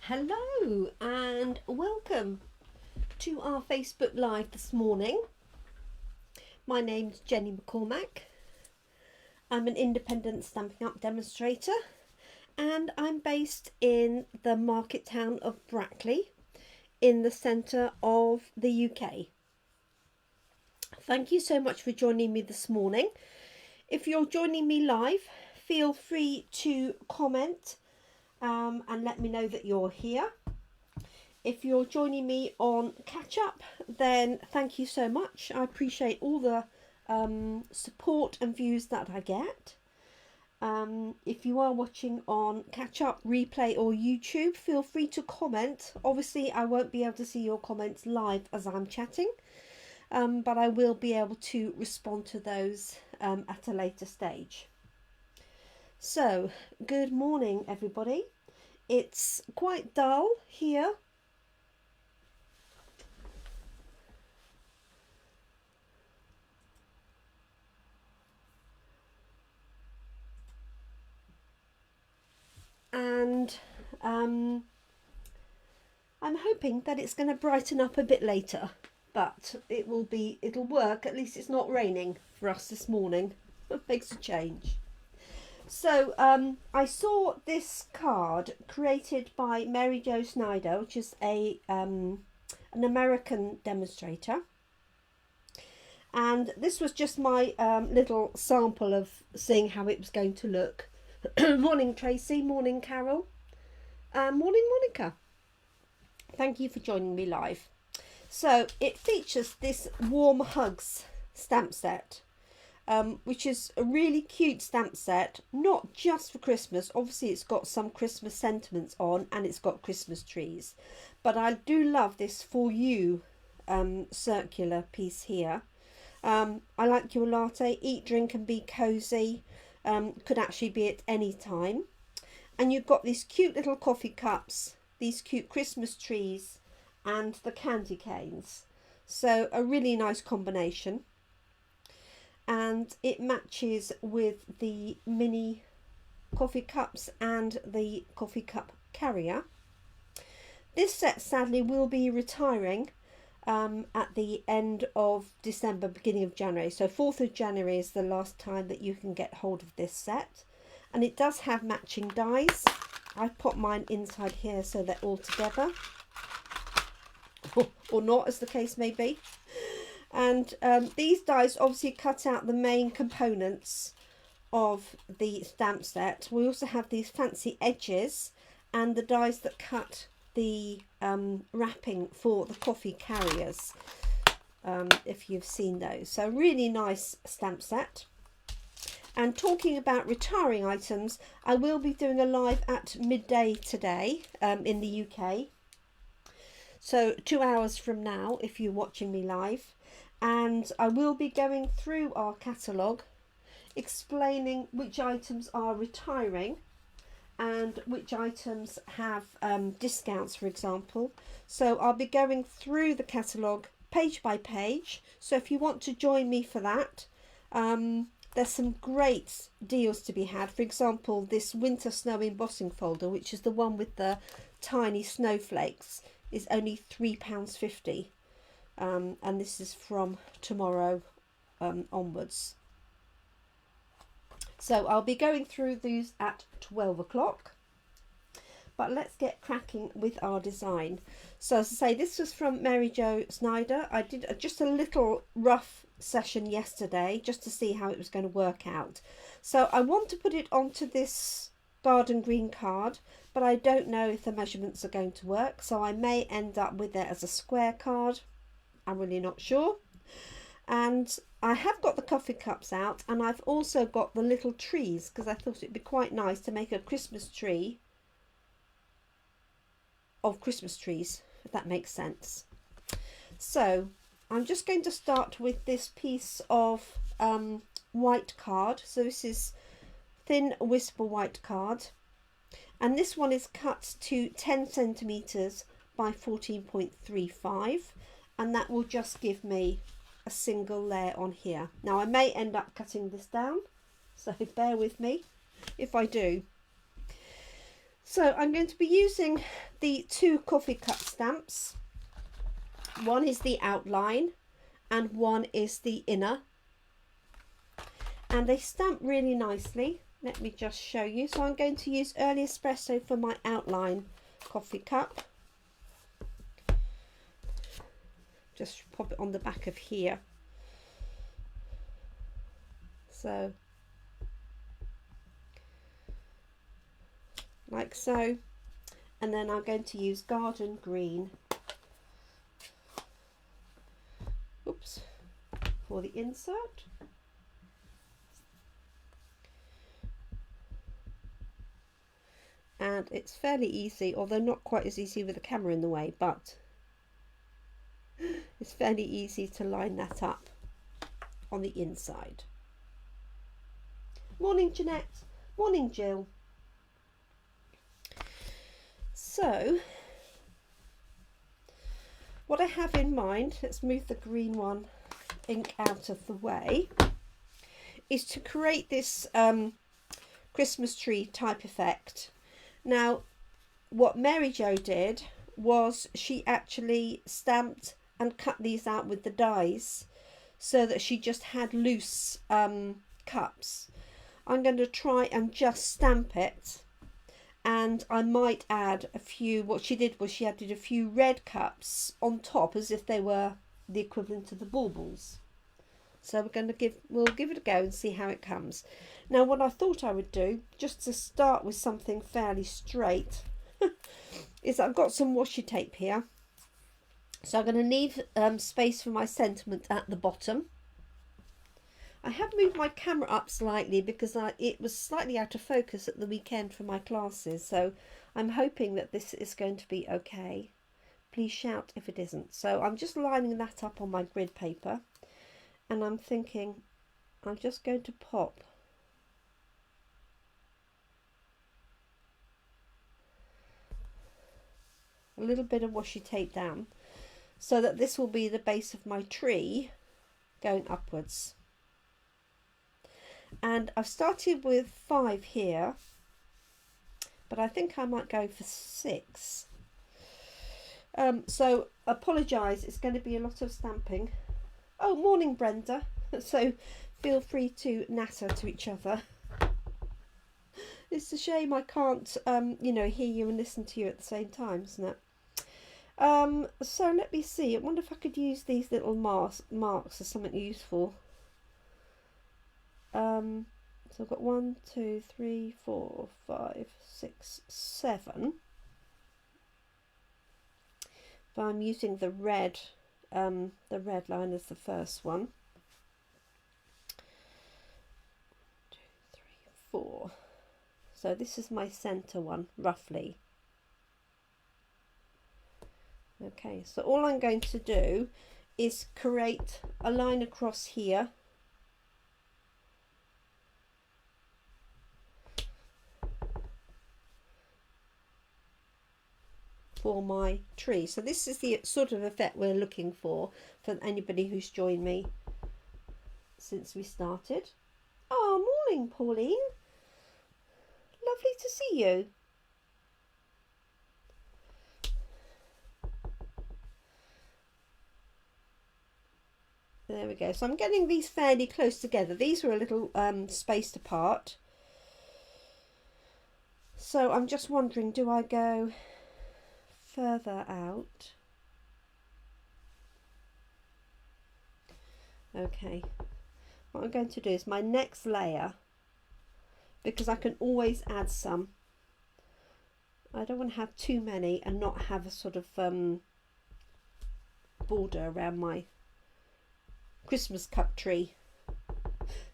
Hello and welcome to our Facebook Live this morning. My name's Jenny McCormack. I'm an independent Stampin' Up demonstrator and I'm based in the market town of Brackley in the centre of the UK. Thank you so much for joining me this morning. If you're joining me live, feel free to comment and let me know that you're here. If you're joining me on catch up, then thank you so much. I appreciate all the support and views that I get. If you are watching on catch up, replay or YouTube, feel free to comment. Obviously I won't be able to see your comments live as I'm chatting, but I will be able to respond to those at a later stage. So good morning everybody. It's quite dull here. And I'm hoping that it's going to brighten up a bit later, but it'll work. At least it's not raining for us this morning. It makes a change. So I saw this card created by Mary Jo Snyder, which is an American demonstrator, and this was just my little sample of seeing how it was going to look. Morning Tracy, morning Carol, morning Monica. Thank you for joining me live. So it features this Warm Hugs stamp set, which is a really cute stamp set, not just for Christmas. Obviously it's got some Christmas sentiments on and it's got Christmas trees, but I do love this For You circular piece here. I like your latte, eat, drink and be cozy. Could actually be at any time. And you've got these cute little coffee cups, these cute Christmas trees and the candy canes. So a really nice combination. And it matches with the mini coffee cups and the coffee cup carrier. This set sadly will be retiring at the end of December, beginning of January. So 4th of January is the last time that you can get hold of this set. And it does have matching dies. I put mine inside here so they're all together. Or not, as the case may be. And these dies obviously cut out the main components of the stamp set. We also have these fancy edges and the dies that cut the wrapping for the coffee carriers, if you've seen those. So really nice stamp set. And talking about retiring items, I will be doing a live at midday today in the UK, so 2 hours from now if you're watching me live, and I will be going through our catalogue, explaining which items are retiring and which items have discounts, for example. So I'll be going through the catalogue page by page. So if you want to join me for that, there's some great deals to be had. For example, this winter snow embossing folder, which is the one with the tiny snowflakes, is only £3.50. And this is from tomorrow onwards. So I'll be going through these at 12 o'clock. But let's get cracking with our design. So as I say, this was from Mary Jo Snyder. I did just a little rough session yesterday just to see how it was going to work out. So I want to put it onto this garden green card, but I don't know if the measurements are going to work. So I may end up with it as a square card. I'm really not sure. And I have got the coffee cups out, and I've also got the little trees because I thought it'd be quite nice to make a Christmas tree of Christmas trees, if that makes sense. So I'm just going to start with this piece of white card. So this is thin whisper white card, and this one is cut to 10 centimeters by 14.35, and that will just give me a single layer on here. Now I may end up cutting this down, so bear with me if I do. So I'm going to be using the 2 coffee cup stamps. One is the outline and one is the inner. And they stamp really nicely. Let me just show you. So I'm going to use Early Espresso for my outline coffee cup. Just pop it on the back of here. So, like so. And then I'm going to use Garden Green. Oops. For the insert. And it's fairly easy, although not quite as easy with the camera in the way, but it's fairly easy to line that up on the inside. Morning Jeanette, morning Jill. So what I have in mind, let's move the green one ink out of the way, is to create this Christmas tree type effect. Now, what Mary Jo did was she actually stamped and cut these out with the dies so that she just had loose cups. I'm going to try and just stamp it, and I might add a few. What she did was she added a few red cups on top as if they were the equivalent of the baubles. So we'll give it a go and see how it comes. Now, what I thought I would do, just to start with something fairly straight, is I've got some washi tape here. So I'm going to leave space for my sentiment at the bottom. I have moved my camera up slightly because it was slightly out of focus at the weekend for my classes. So I'm hoping that this is going to be okay. Please shout if it isn't. So I'm just lining that up on my grid paper. And I'm thinking I'm just going to pop a little bit of washi tape down so that this will be the base of my tree going upwards. And I've started with 5 here, but I think I might go for 6. So apologise, it's going to be a lot of stamping. Oh, morning Brenda. So feel free to natter to each other. It's a shame I can't, you know, hear you and listen to you at the same time, isn't it? So let me see. I wonder if I could use these little marks as something useful. So I've got 1, 2, 3, 4, 5, 6, 7. But I'm using the red line as the first one. 2, 3, 4. So this is my center one, roughly. Okay, so all I'm going to do is create a line across here. For my tree. So this is the sort of effect we're looking for anybody who's joined me since we started. Oh, morning Pauline. Lovely to see you. There we go. So I'm getting these fairly close together. These were a little spaced apart. So I'm just wondering, do I go further out? Okay, what I'm going to do is my next layer, because I can always add some. I don't want to have too many and not have a sort of border around my Christmas cup tree.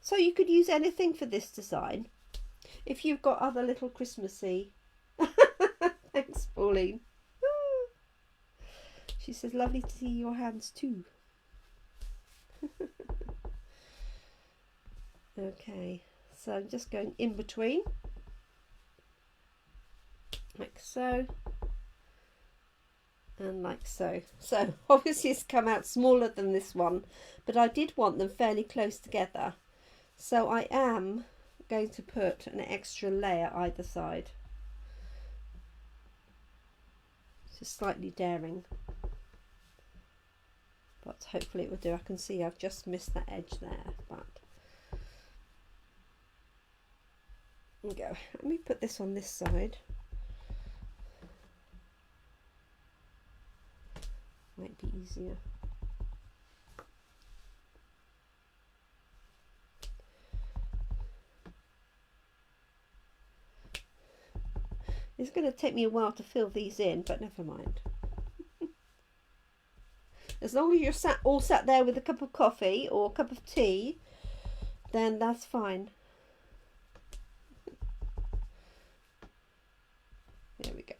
So you could use anything for this design if you've got other little Christmassy. Thanks Pauline. She says, lovely to see your hands too. Okay, so I'm just going in between, like so, and like so. So obviously it's come out smaller than this one, but I did want them fairly close together. So I am going to put an extra layer either side. Just slightly daring, but hopefully it will do. I can see I've just missed that edge there, but there we go. Let me put this on this side. Might be easier. It's going to take me a while to fill these in, but never mind. As long as you're all sat there with a cup of coffee or a cup of tea, then that's fine. There we go.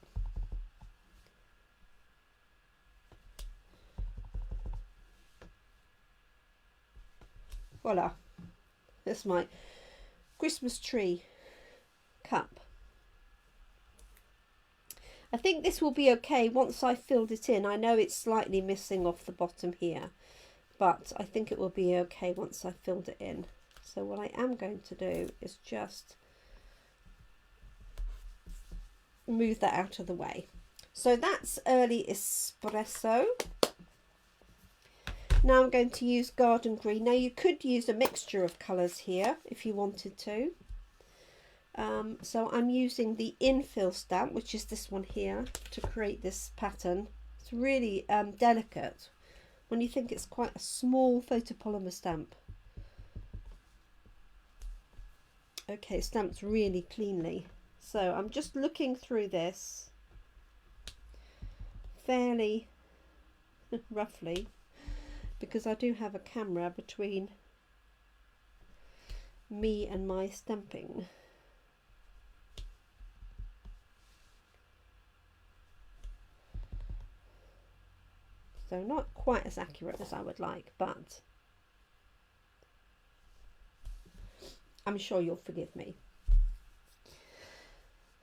Voila. That's my Christmas tree cup. I think this will be okay once I've filled it in. I know it's slightly missing off the bottom here, but I think it will be okay once I've filled it in. So what I am going to do is just move that out of the way. So that's early espresso. Now I'm going to use garden green. Now you could use a mixture of colours here if you wanted to. So I'm using the infill stamp, which is this one here, to create this pattern. It's really delicate when you think it's quite a small photopolymer stamp. Okay, stamped really cleanly. So I'm just looking through this fairly roughly, because I do have a camera between me and my stamping. So not quite as accurate as I would like, but I'm sure you'll forgive me.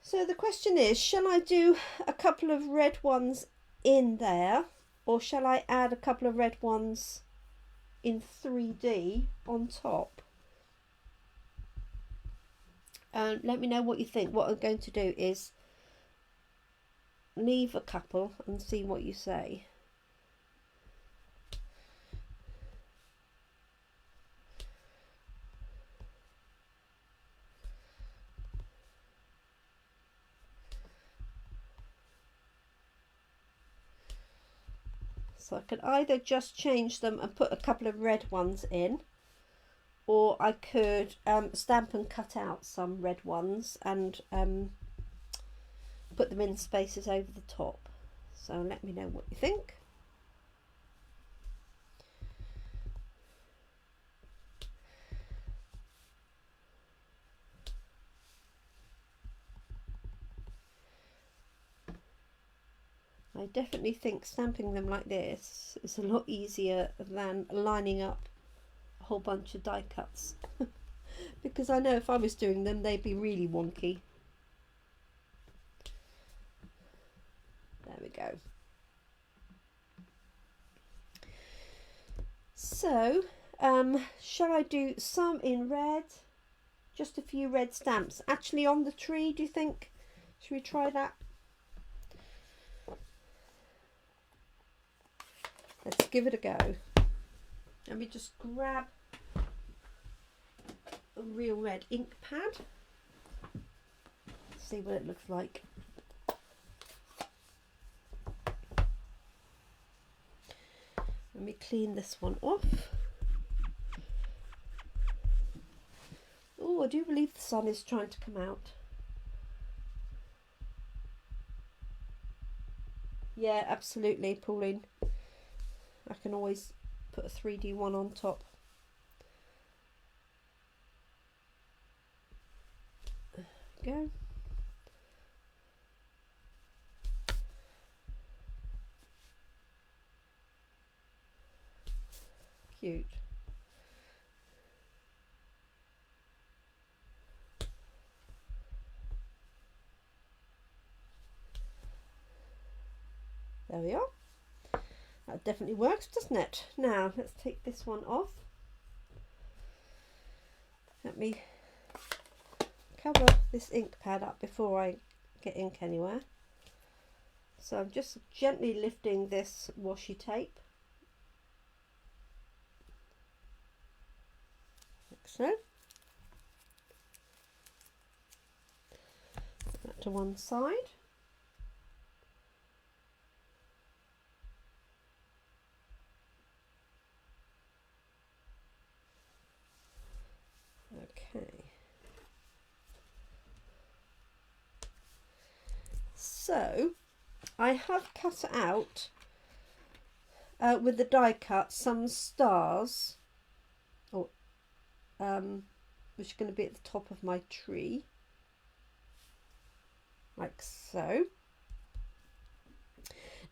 So the question is, shall I do a couple of red ones in there, or shall I add a couple of red ones in 3D on top? Let me know what you think. What I'm going to do is leave a couple and see what you say. So I could either just change them and put a couple of red ones in, or I could stamp and cut out some red ones and put them in spaces over the top. So let me know what you think. I definitely think stamping them like this is a lot easier than lining up a whole bunch of die cuts because I know if I was doing them they'd be really wonky. There we go. So shall I do some in red? Just a few red stamps actually on the tree, do you think? Should we try that? Let's give it a go. Let me just grab a real red ink pad. See what it looks like. Let me clean this one off. Oh, I do believe the sun is trying to come out. Yeah, absolutely, Pauline. I can always put a 3D one on top. There we go. Cute. There we are. That definitely works, doesn't it? Now let's take this one off. Let me cover this ink pad up before I get ink anywhere. So I'm just gently lifting this washi tape, like so. Put that to one side. Okay. So I have cut out with the die cut some stars, or which are going to be at the top of my tree, like so.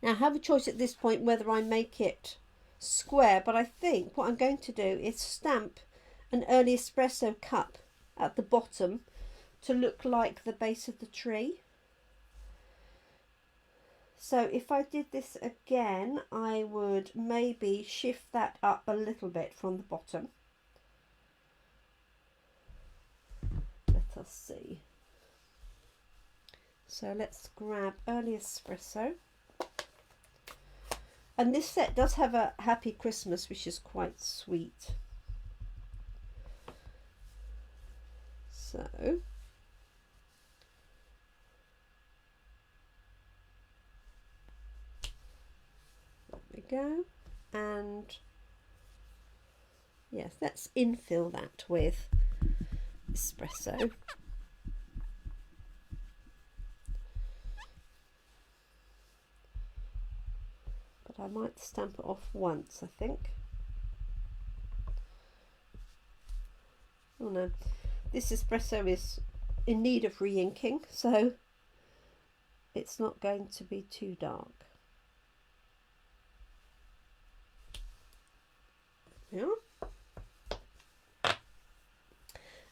Now I have a choice at this point whether I make it square, but I think what I'm going to do is stamp an early espresso cup at the bottom to look like the base of the tree. So if I did this again, I would maybe shift that up a little bit from the bottom. Let us see. So let's grab early espresso. And this set does have a Happy Christmas, which is quite sweet. So there we go. And yes, let's infill that with espresso. But I might stamp it off once, I think. Oh no, this espresso is in need of re-inking, so it's not going to be too dark. Yeah.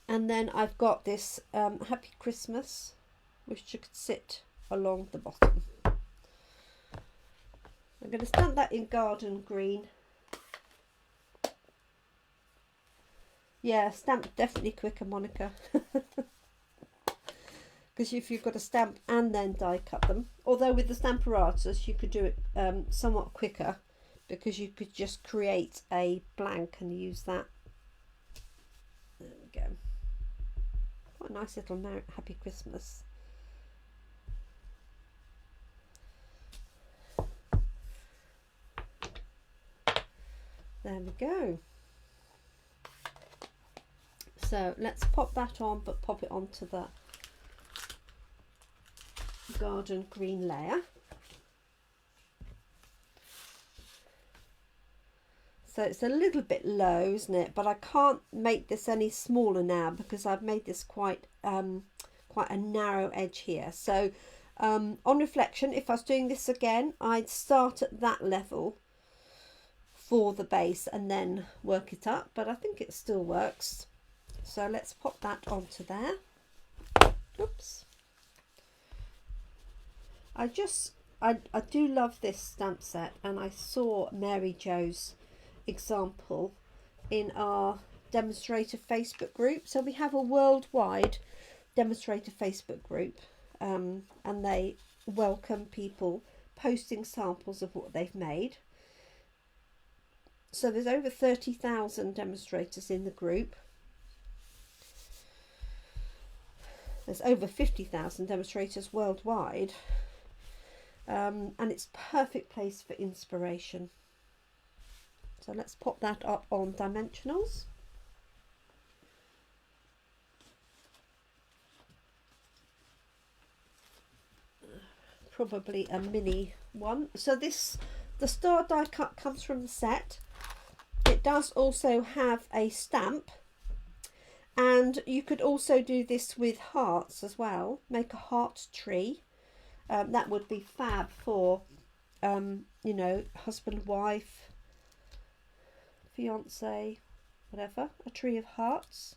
And then I've got this Happy Christmas, which should sit along the bottom. I'm going to stamp that in garden green. Yeah, stamp definitely quicker, Monica. Because if you've got to stamp and then die cut them, although with the Stamparatus you could do it somewhat quicker, because you could just create a blank and use that. There we go. What a nice little Happy Christmas. There we go. So let's pop that on, but pop it onto the garden green layer. So it's a little bit low, isn't it? But I can't make this any smaller now because I've made this quite a narrow edge here. So on reflection, if I was doing this again, I'd start at that level for the base and then work it up. But I think it still works. So let's pop that onto there. Oops. I do love this stamp set, and I saw Mary Jo's example in our demonstrator Facebook group. So we have a worldwide demonstrator Facebook group, and they welcome people posting samples of what they've made. So there's over 30,000 demonstrators in the group. There's over 50,000 demonstrators worldwide, and it's a perfect place for inspiration. So let's pop that up on dimensionals. Probably a mini one. So the star die cut comes from the set. It does also have a stamp, and you could also do this with hearts as well. Make a heart tree. That would be fab for, you know, husband, wife, fiance, whatever. A tree of hearts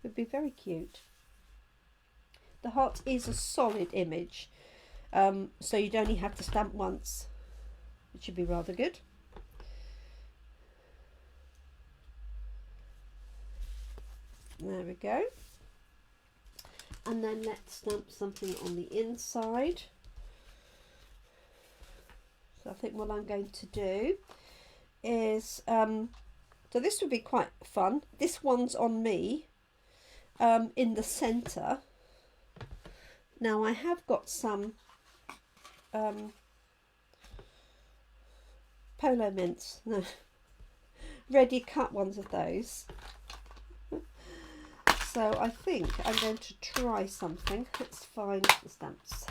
would be very cute. The heart is a solid image, so you'd only have to stamp once. It should be rather good. There we go. And then let's stamp something on the inside. So I think what I'm going to do is, so this would be quite fun. This one's on me in the centre. Now I have got some polo mints, no, ready cut ones of those. So I think I'm going to try something. Let's find the stamps.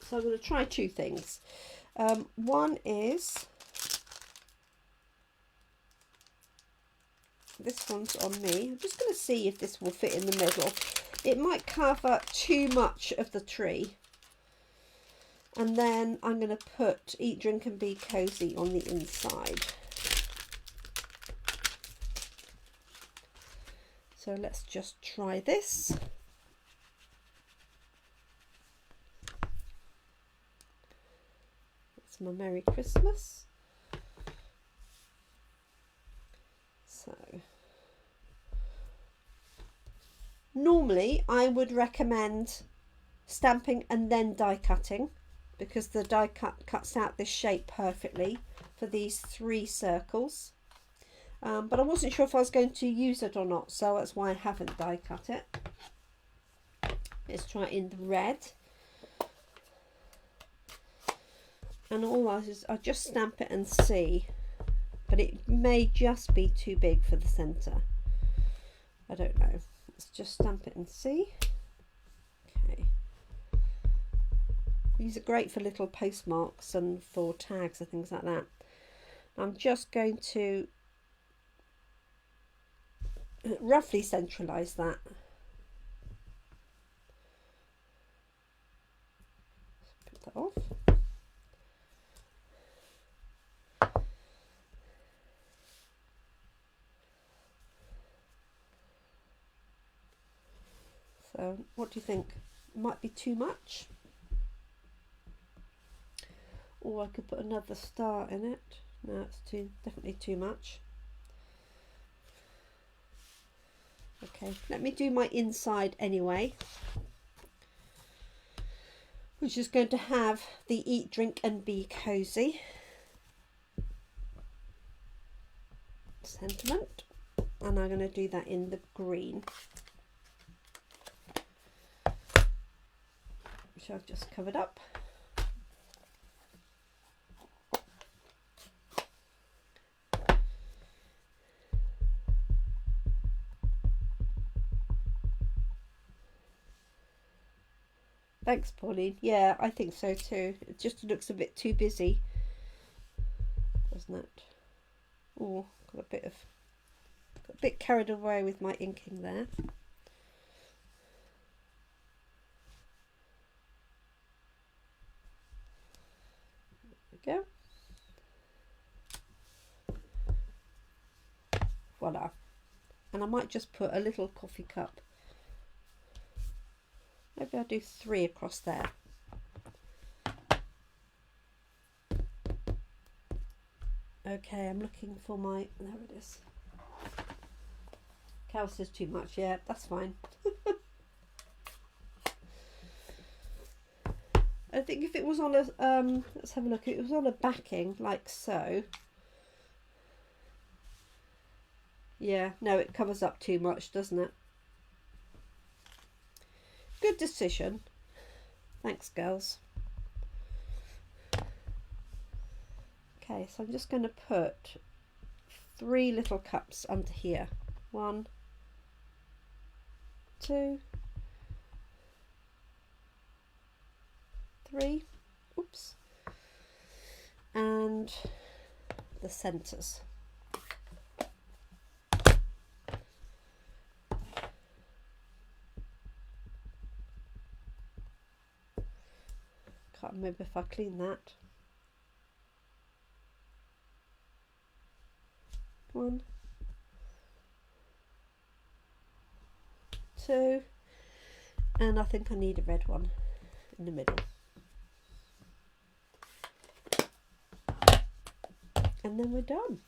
So I'm going to try two things. One is, this one's on me. I'm just going to see if this will fit in the middle. It might cover too much of the tree. And then I'm going to put Eat, Drink and Be Cozy on the inside. So let's just try this. That's my Merry Christmas. So normally I would recommend stamping and then die cutting, because the die cut cuts out this shape perfectly for these 3 circles. But I wasn't sure if I was going to use it or not, so that's why I haven't die cut it. Let's try it in the red. And all I is, I'll just stamp it and see. But it may just be too big for the centre. I don't know. Let's just stamp it and see. Okay. These are great for little postmarks and for tags and things like that. I'm just going to roughly centralise that. Put that off. So what do you think? It might be too much? Or I could put another star in it. No, it's definitely too much. Okay, let me do my inside anyway, which is going to have the Eat, Drink and Be Cozy sentiment, and I'm going to do that in the green, which I've just covered up. Thanks, Pauline. Yeah, I think so too. It just looks a bit too busy, doesn't it? Oh, got a bit carried away with my inking there. There we go. Voila. And I might just put a little coffee cup. Maybe I'll do 3 across there. Okay, I'm looking for my, there it is. Cal says too much, yeah, that's fine. I think if it was on a, let's have a look, if it was on a backing like so. Yeah, no, it covers up too much, doesn't it? Good decision. Thanks, girls. Okay, so I'm just going to put 3 little cups under here. 1, 2, 3. Oops. And the centres. Can't remember if I cleaned that. 1, 2, and I think I need a red one in the middle. And then we're done.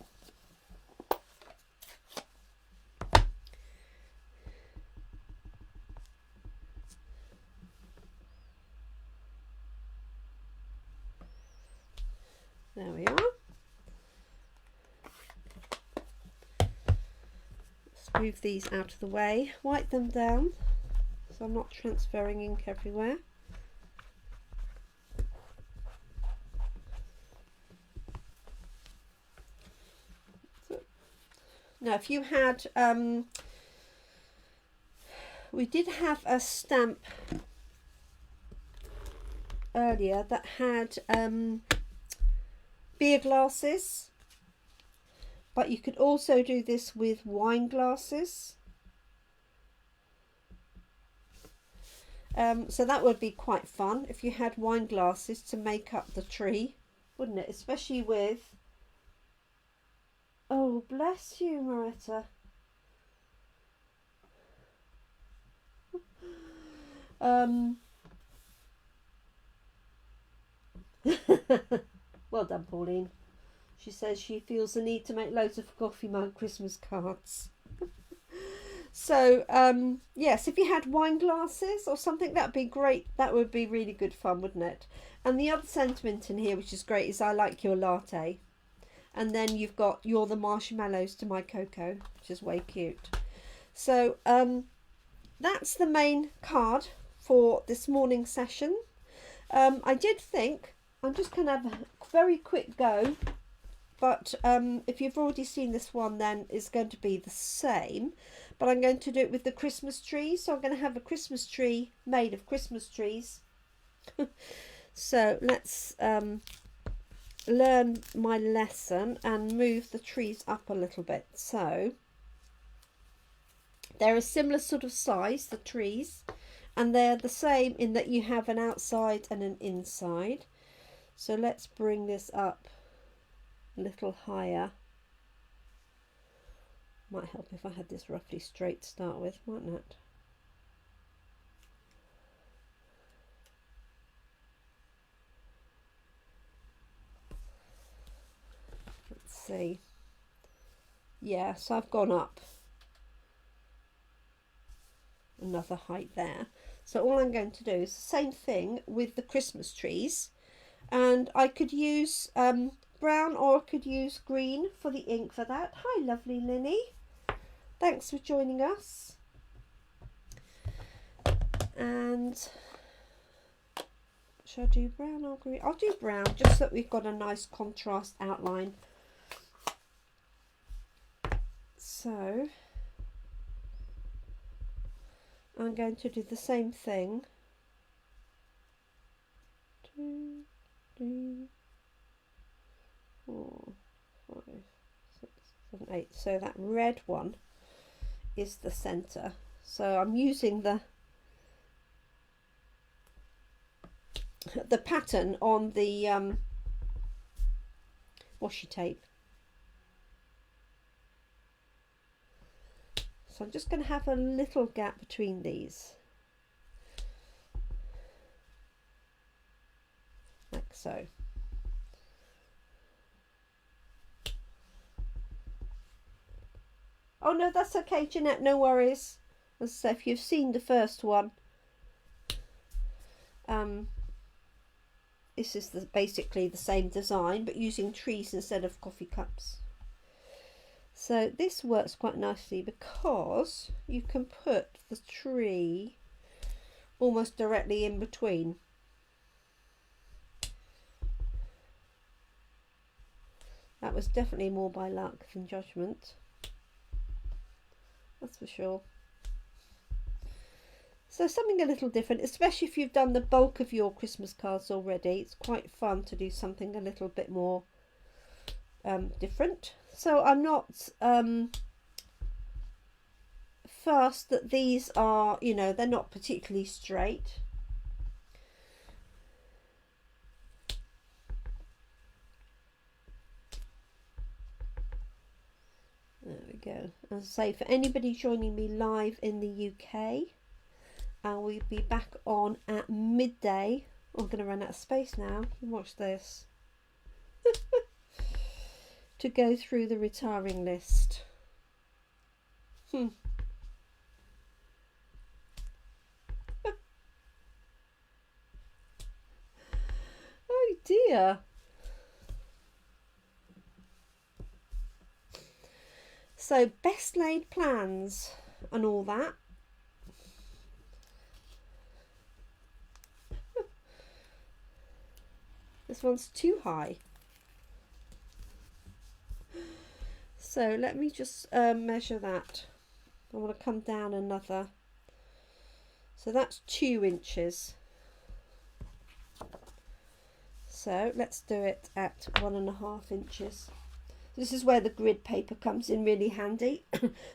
move these out of the way, wipe them down so I'm not transferring ink everywhere. So, now if you had, we did have a stamp earlier that had beer glasses, but you could also do this with wine glasses. So that would be quite fun if you had wine glasses to make up the tree, wouldn't it? Especially with, oh bless you, Maretta. Well done, Pauline. She says she feels the need to make loads of coffee mug Christmas cards. So, yes, if you had wine glasses or something, that'd be great. That would be really good fun, wouldn't it? And the other sentiment in here, which is great, is I like your latte. And then you've got you're the marshmallows to my cocoa, which is way cute. So, that's the main card for this morning's session. I did think I'm just going to have a very quick go. But if you've already seen this one, then it's going to be the same. But I'm going to do it with the Christmas tree. So I'm going to have a Christmas tree made of Christmas trees. So let's learn my lesson and move the trees up a little bit. So they're a similar sort of size, the trees. And they're the same in that you have an outside and an inside. So let's bring this up a little higher. Might help if I had this roughly straight to start with, mightn't it? Let's see. Yeah, so I've gone up another height there. So all I'm going to do is the same thing with the Christmas trees, and I could use brown or I could use green for the ink for that. Hi lovely Linny, thanks for joining us. And should I do brown or green? I'll do brown just so that we've got a nice contrast outline. So I'm going to do the same thing. 2, 3, 4, 5, 6, 7, 8. So that red one is the center. So I'm using the pattern on the washi tape. So I'm just going to have a little gap between these, like so. Oh no, that's okay, Jeanette, no worries. As I say, if you've seen the first one, this is basically the same design, but using trees instead of coffee cups. So this works quite nicely because you can put the tree almost directly in between. That was definitely more by luck than judgment, that's for sure. So something a little different, especially if you've done the bulk of your Christmas cards already. It's quite fun to do something a little bit more different. So I'm not fussed that these are, you know, they're not particularly straight. There we go. As I say, for anybody joining me live in the UK, we'll be back on at midday. I'm going to run out of space now. Watch this. To go through the retiring list. Oh dear. So best laid plans and all that. This one's too high. So let me just measure that. I want to come down another. So that's 2 inches. So let's do it at 1.5 inches. This is where the grid paper comes in really handy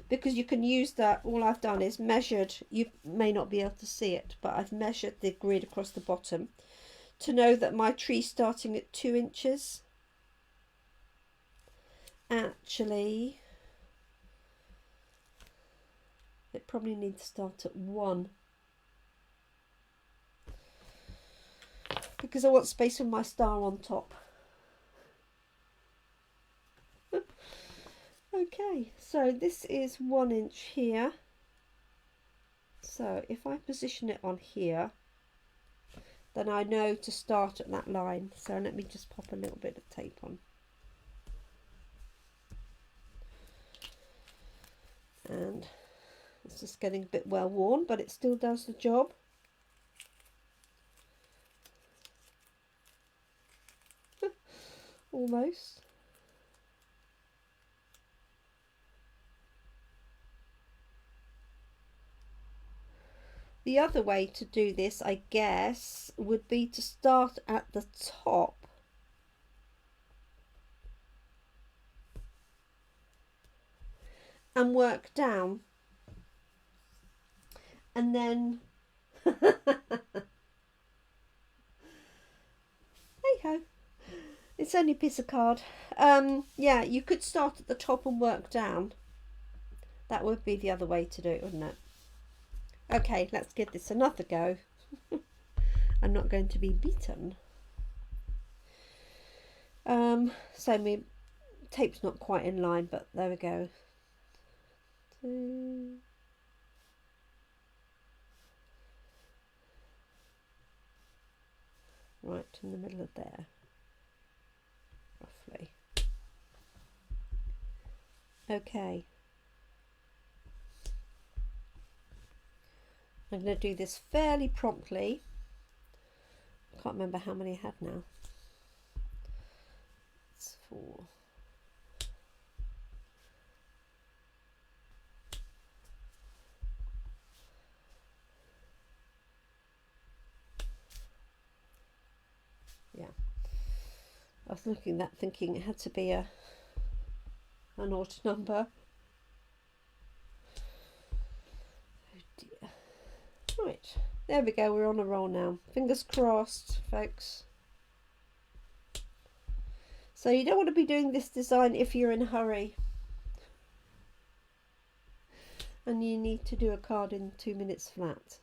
because you can use that. All I've done is measured, you may not be able to see it, but I've measured the grid across the bottom to know that my tree's starting at 2 inches. Actually, it probably needs to start at 1 because I want space for my star on top. Okay, so this is 1 inch here. So if I position it on here, then I know to start at that line. So let me just pop a little bit of tape on. And it's just getting a bit well worn, but it still does the job. Almost. The other way to do this, I guess, would be to start at the top and work down. And then, hey ho, it's only a piece of card. Yeah, you could start at the top and work down. That would be the other way to do it, wouldn't it? Okay, let's give this another go. I'm not going to be beaten. So my tape's not quite in line, but there we go. Right in the middle of there, roughly. Okay. I'm going to do this fairly promptly. I can't remember how many I had now. It's 4. Yeah. I was looking at that thinking it had to be an odd number. Right, there we go, we're on a roll now. Fingers crossed, folks. So you don't want to be doing this design if you're in a hurry and you need to do a card in 2 minutes flat.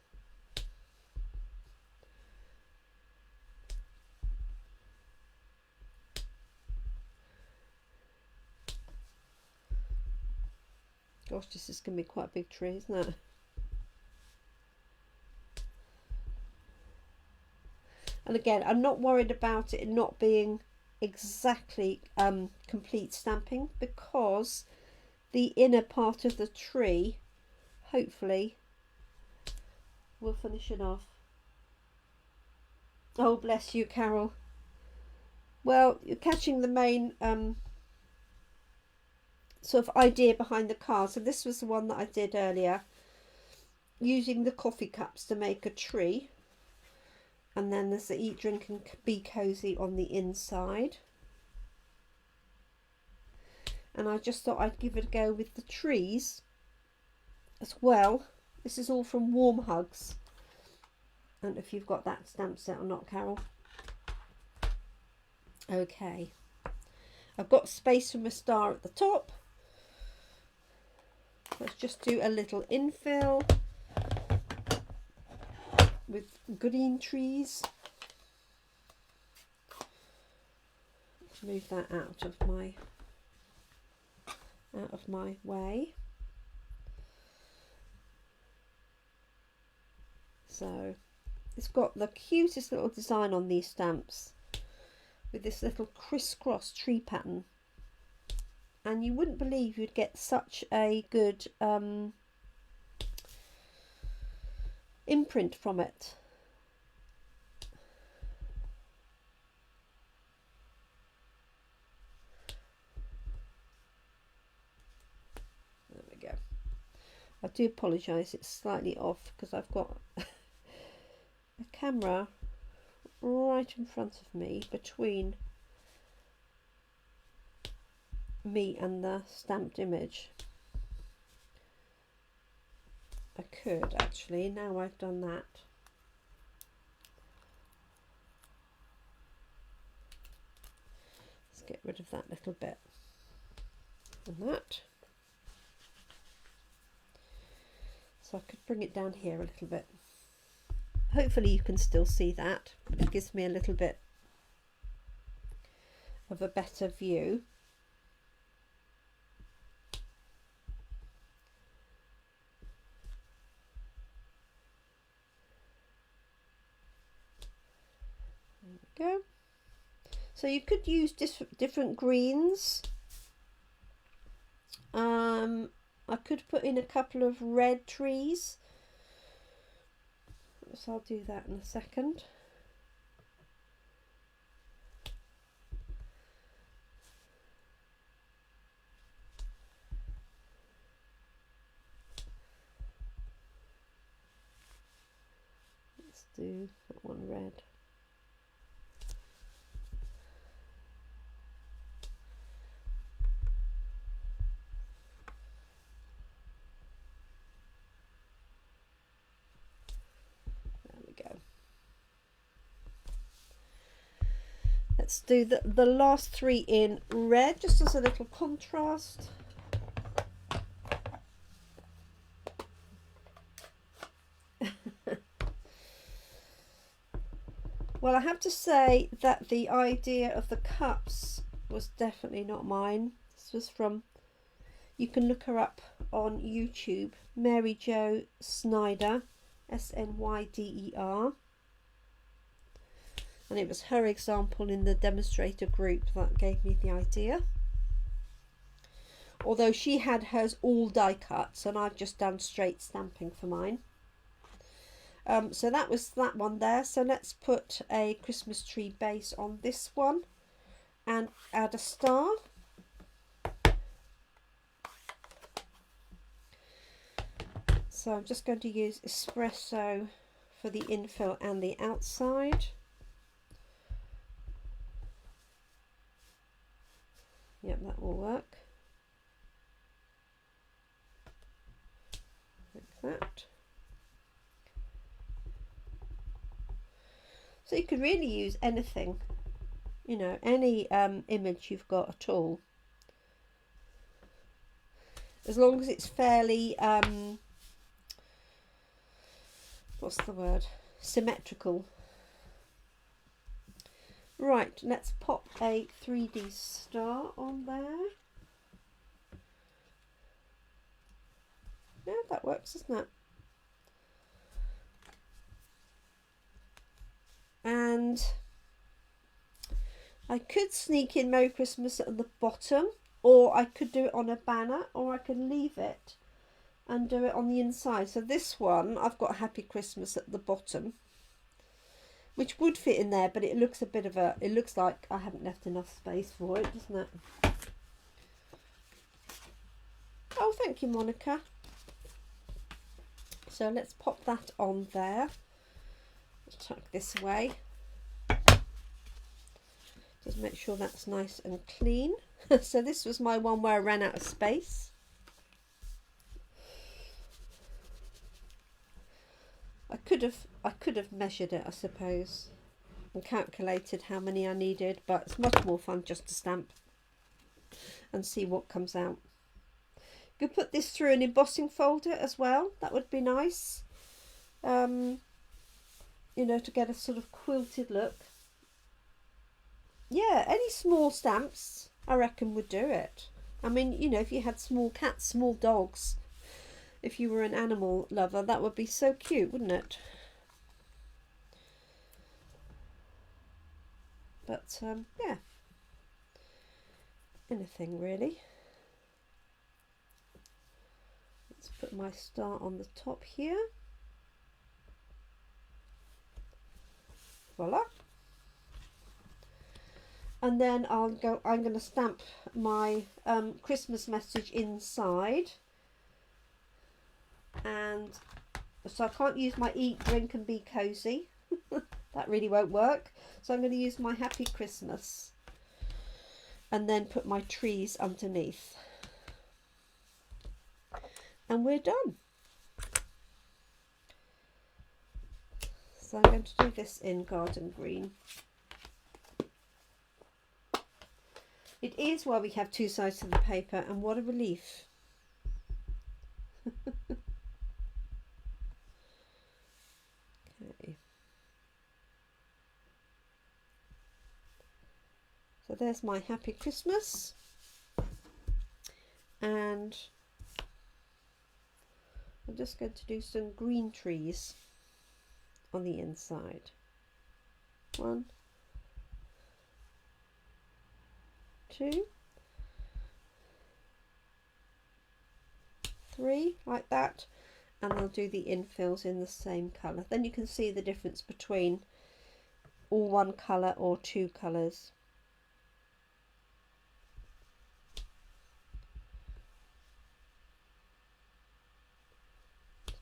Gosh, this is going to be quite a big tree, isn't it? And again, I'm not worried about it not being exactly complete stamping because the inner part of the tree, hopefully, will finish it off. Oh, bless you, Carol. Well, you're catching the main sort of idea behind the card. So this was the one that I did earlier, using the coffee cups to make a tree. And then there's the eat, drink and be cozy on the inside. And I just thought I'd give it a go with the trees as well. This is all from Warm Hugs. I don't know if you've got that stamp set or not, Carol. Okay. I've got space for my star at the top. Let's just do a little infill with green trees. Move that out of my way. So it's got the cutest little design on these stamps with this little crisscross tree pattern. and you wouldn't believe you'd get such a good imprint from it. There we go. I do apologise, it's slightly off because I've got a camera right in front of me between me and the stamped image. I could actually, now I've done that. Let's get rid of that little bit and that. So I could bring it down here a little bit. Hopefully you can still see that, but it gives me a little bit of a better view. There we go. So you could use different greens. I could put in a couple of red trees. So I'll do that in a second. Let's do that one red. Let's do the last three in red, just as a little contrast. Well, I have to say that the idea of the cups was definitely not mine. This was from, you can look her up on YouTube, Mary Jo Snyder, S-N-Y-D-E-R. And it was her example in the demonstrator group that gave me the idea. Although she had hers all die cuts and I've just done straight stamping for mine. So that was that one there. So let's put a Christmas tree base on this one and add a star. So I'm just going to use espresso for the infill and the outside. Yep, that will work. Like that. So you could really use anything, you know, any image you've got at all. As long as it's fairly, what's the word? Symmetrical. Right, let's pop a 3D star on there. Yeah, that works, doesn't it? And I could sneak in Merry Christmas at the bottom, or I could do it on a banner, or I could leave it and do it on the inside. So this one, I've got Happy Christmas at the bottom, which would fit in there, but it looks a bit of a, it looks like I haven't left enough space for it, doesn't it? Oh, thank you, Monica. So let's pop that on there. Tuck this away. Just make sure that's nice and clean. So this was my one where I ran out of space. I could have measured it, I suppose, and calculated how many I needed, but it's much more fun just to stamp and see what comes out. You could put this through an embossing folder as well. That would be nice. You know, to get a sort of quilted look. Yeah, any small stamps I reckon would do it. I mean, you know, if you had small cats, small dogs, if you were an animal lover, that would be so cute, wouldn't it? But yeah, anything really. Let's put my star on the top here. Voila. And then I'm going to stamp my Christmas message inside. And so I can't use my eat, drink and be cozy. That really won't work. So I'm going to use my Happy Christmas. And then put my trees underneath. And we're done. So I'm going to do this in garden green. It is why we have two sides to the paper, and what a relief. Okay. So there's my Happy Christmas. And I'm just going to do some green trees on the inside. 1, 2, 3, like that, and I'll do the infills in the same colour. Then you can see the difference between all one colour or two colours.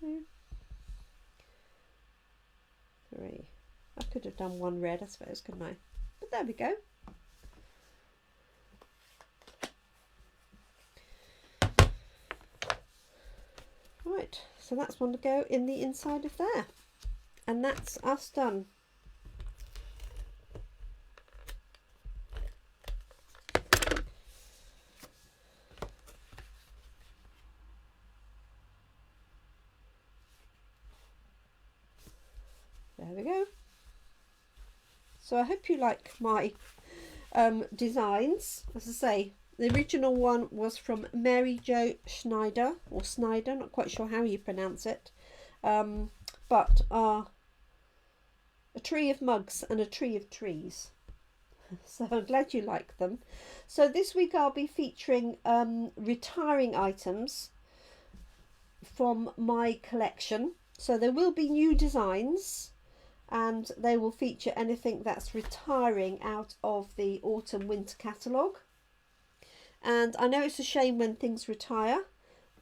Two, 3. I could have done one red, I suppose, couldn't I? But there we go. Right, so that's one to go in the inside of there. And that's us done. There we go. So I hope you like my designs. As I say, the original one was from Mary Jo Snyder, or Snyder, not quite sure how you pronounce it. But a tree of mugs and a tree of trees. So I'm glad you like them. So this week I'll be featuring retiring items from my collection. So there will be new designs, and they will feature anything that's retiring out of the autumn winter catalogue. And I know it's a shame when things retire,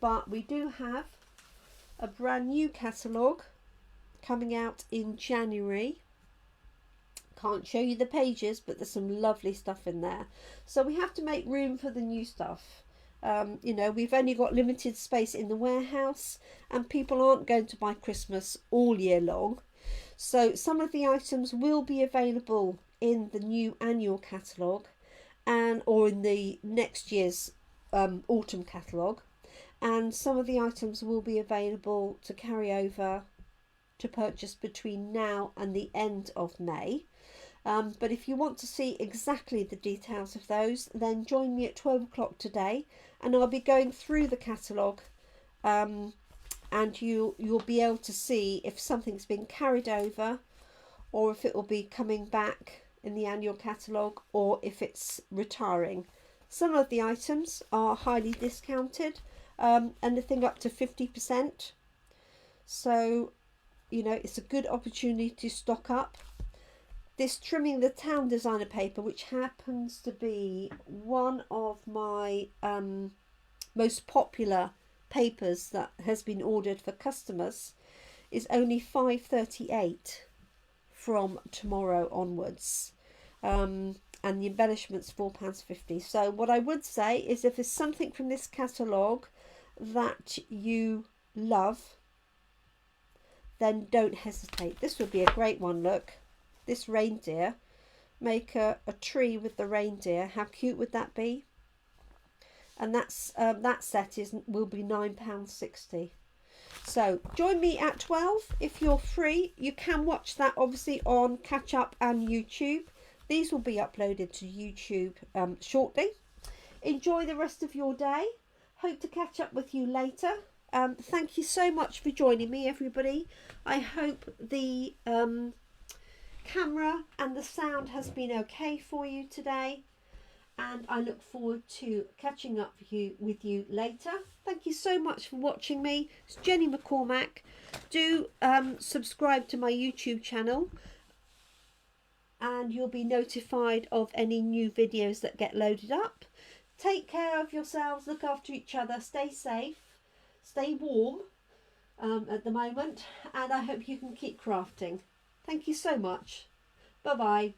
but we do have a brand new catalogue coming out in January. Can't show you the pages, but there's some lovely stuff in there. So we have to make room for the new stuff. You know, we've only got limited space in the warehouse, and people aren't going to buy Christmas all year long. So some of the items will be available in the new annual catalogue, or in the next year's autumn catalogue, and some of the items will be available to carry over to purchase between now and the end of May. But if you want to see exactly the details of those, then join me at 12 o'clock today, and I'll be going through the catalogue, and you'll be able to see if something's been carried over, or if it will be coming back in the annual catalogue, or if it's retiring. Some of the items are highly discounted, anything up to 50%. So, you know, it's a good opportunity to stock up. This Trimming the Town designer paper, which happens to be one of my most popular papers that has been ordered for customers, is only £5.38 from tomorrow onwards. And the embellishment's £4.50. So what I would say is, if there's something from this catalogue that you love, then don't hesitate. This would be a great one. Look, this reindeer. Make a tree with the reindeer. How cute would that be? And that's that set will be £9.60. So join me at 12 if you're free. You can watch that obviously on Catch Up and YouTube. These will be uploaded to YouTube shortly. Enjoy the rest of your day. Hope to catch up with you later. Thank you so much for joining me, everybody. I hope the camera and the sound has been okay for you today. and I look forward to catching up with you later. Thank you so much for watching me. It's Jenny McCormack. Do subscribe to my YouTube channel and you'll be notified of any new videos that get loaded up. Take care of yourselves, look after each other, stay safe, stay warm at the moment, and I hope you can keep crafting. Thank you so much. Bye bye.